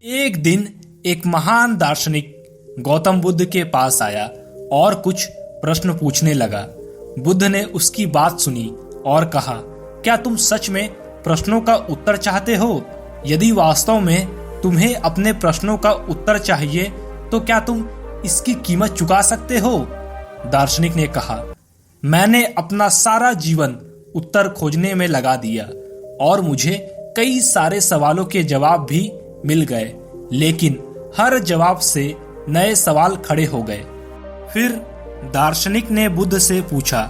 एक दिन एक महान दार्शनिक गौतम बुद्ध के पास आया और कुछ प्रश्न पूछने लगा। बुद्ध ने उसकी बात सुनी और कहा, क्या तुम सच में प्रश्नों का उत्तर चाहते हो? यदि वास्तव में तुम्हें अपने प्रश्नों का उत्तर चाहिए तो क्या तुम इसकी कीमत चुका सकते हो? दार्शनिक ने कहा, मैंने अपना सारा जीवन उत्तर खोजने में लगा दिया और मुझे कई सारे सवालों के जवाब भी मिल गए, लेकिन हर जवाब से नए सवाल खड़े हो गए। फिर दार्शनिक ने बुद्ध से पूछा,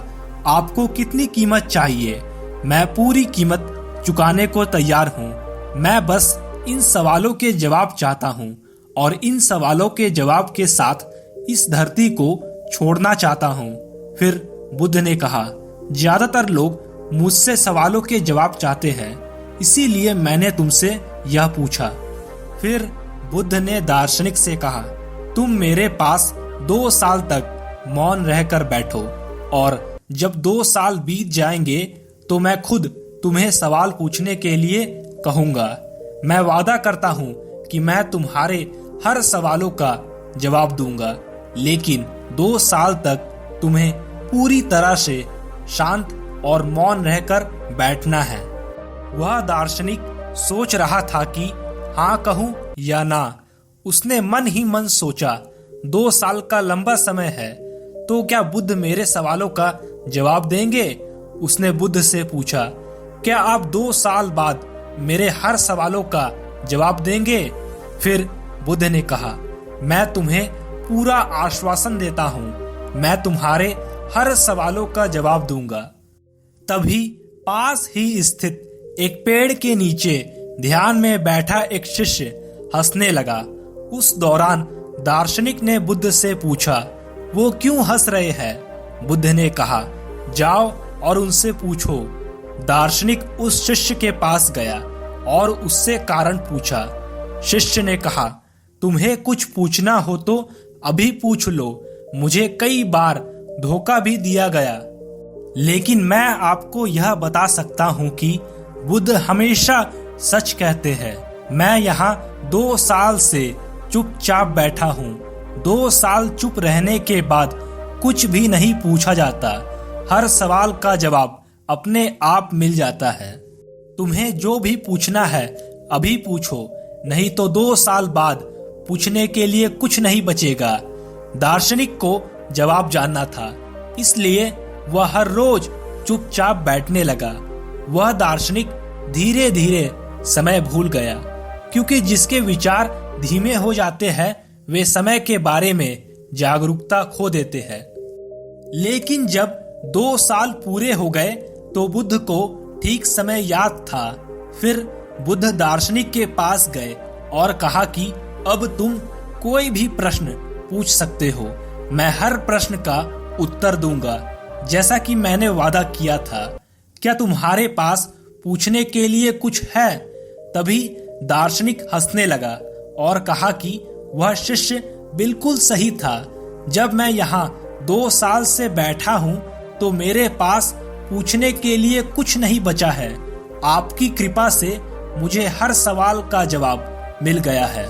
आपको कितनी कीमत चाहिए? मैं पूरी कीमत चुकाने को तैयार हूँ। मैं बस इन सवालों के जवाब चाहता हूँ और इन सवालों के जवाब के साथ इस धरती को छोड़ना चाहता हूँ। फिर बुद्ध ने कहा, ज्यादातर लोग मुझसे सवालों के जवाब चाहते हैं, इसीलिए मैंने तुमसे यह पूछा। फिर बुद्ध ने दार्शनिक से कहा, तुम मेरे पास 2 साल तक मौन रहकर बैठो और जब 2 साल बीत जाएंगे तो मैं खुद तुम्हें सवाल पूछने के लिए कहूंगा। मैं वादा करता हूं कि मैं तुम्हारे हर सवालों का जवाब दूंगा, लेकिन 2 साल तक तुम्हें पूरी तरह से शांत और मौन रहकर बैठना है। वह दार्शनिक सोच रहा था कि हाँ कहूं या ना। उसने मन ही मन सोचा, 2 साल का लंबा समय है, तो क्या बुद्ध मेरे सवालों का जवाब देंगे? उसने बुद्ध से पूछा, क्या आप 2 साल बाद मेरे हर सवालों का जवाब देंगे? फिर बुद्ध ने कहा, मैं तुम्हें पूरा आश्वासन देता हूँ, मैं तुम्हारे हर सवालों का जवाब दूंगा। तभी पास ही स्थित एक पेड़ के नीचे ध्यान में बैठा एक शिष्य हंसने लगा। उस दौरान दार्शनिक ने बुद्ध से पूछा, वो क्यों हंस रहे हैं? बुद्ध ने कहा, जाओ और उनसे पूछो। दार्शनिक उस शिष्य के पास गया और उससे कारण पूछा। शिष्य ने कहा, तुम्हें कुछ पूछना हो तो अभी पूछ लो, मुझे कई बार धोखा भी दिया गया, लेकिन मैं आपको यह बता सकता हूँ कि बुद्ध हमेशा सच कहते हैं। मैं यहाँ 2 साल से चुपचाप बैठा हूँ। 2 साल चुप रहने के बाद कुछ भी नहीं पूछा जाता, हर सवाल का जवाब अपने आप मिल जाता है। तुम्हें जो भी पूछना है अभी पूछो, नहीं तो 2 साल बाद पूछने के लिए कुछ नहीं बचेगा। दार्शनिक को जवाब जानना था, इसलिए वह हर रोज चुपचाप बैठने लगा। वह दार्शनिक धीरे धीरे समय भूल गया, क्योंकि जिसके विचार धीमे हो जाते हैं वे समय के बारे में जागरूकता खो देते हैं। लेकिन जब 2 साल पूरे हो गए तो बुद्ध को ठीक समय याद था। फिर बुद्ध दार्शनिक के पास गए और कहा कि अब तुम कोई भी प्रश्न पूछ सकते हो, मैं हर प्रश्न का उत्तर दूंगा, जैसा कि मैंने वादा किया था। क्या तुम्हारे पास पूछने के लिए कुछ है? तभी दार्शनिक हंसने लगा और कहा कि वह शिष्य बिल्कुल सही था। जब मैं यहाँ 2 साल से बैठा हूँ तो मेरे पास पूछने के लिए कुछ नहीं बचा है। आपकी कृपा से मुझे हर सवाल का जवाब मिल गया है।